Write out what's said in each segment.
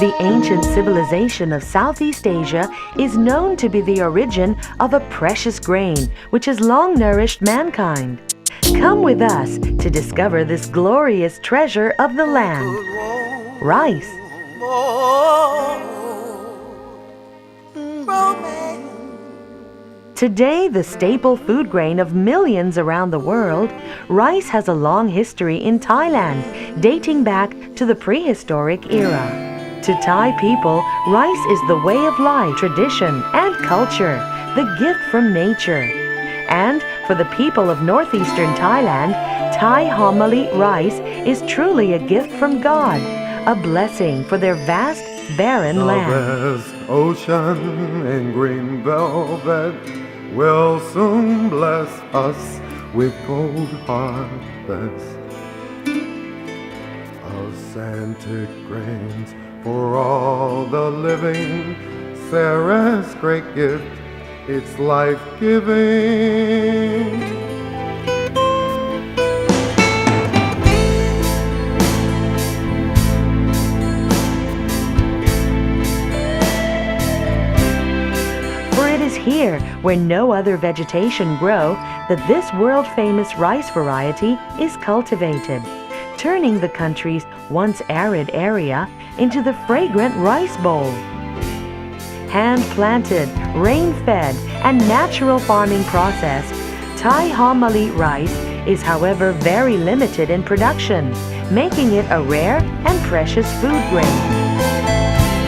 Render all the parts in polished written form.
The ancient civilization of Southeast Asia is known to be the origin of a precious grain which has long nourished mankind. Come with us to discover this glorious treasure of the land, rice. Today, the staple food grain of millions around the world, rice has a long history in Thailand, dating back to the prehistoric era. To Thai people, rice is the way of life, tradition, and culture, the gift from nature. And for the people of northeastern Thailand, Thai homily rice is truly a gift from God, a blessing for their vast, barren land. The vast ocean and green velvet will soon bless us with gold harvest of scented grains for all the living. Sarah's great gift, it's life-giving. Here, where no other vegetation grow, that this world-famous rice variety is cultivated, turning the country's once arid area into the fragrant rice bowl. Hand-planted, rain-fed, and natural farming process, Thai homily rice is however very limited in production, making it a rare and precious food grain.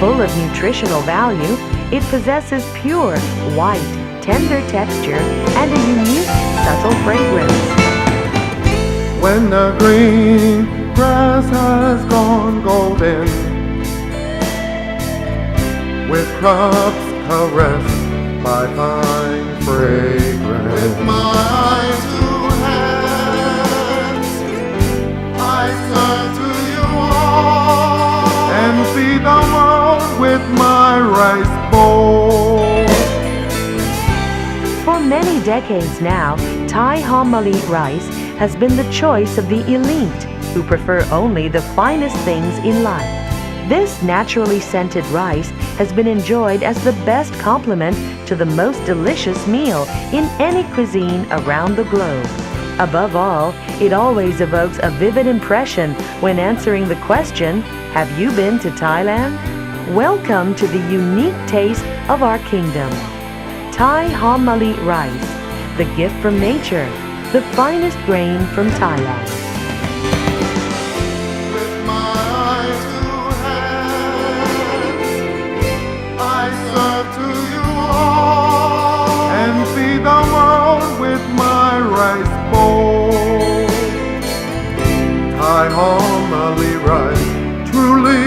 Full of nutritional value, it possesses pure, white, tender texture and a unique, subtle fragrance. When the green grass has gone golden, with crops caressed by fine fragrance, with my two hands, I turn to you all and feed the world with my rice bowl. For many decades now, Thai homily rice has been the choice of the elite who prefer only the finest things in life. This naturally scented rice has been enjoyed as the best complement to the most delicious meal in any cuisine around the globe. Above all, it always evokes a vivid impression when answering the question, "Have you been to Thailand?" Welcome to the unique taste of our kingdom. Thai homily rice, the gift from nature, the finest grain from Thailand. With my two hands, I serve to you all and feed the world with my rice bowl. Thai homily rice, truly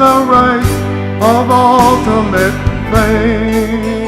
the rice of ultimate fame.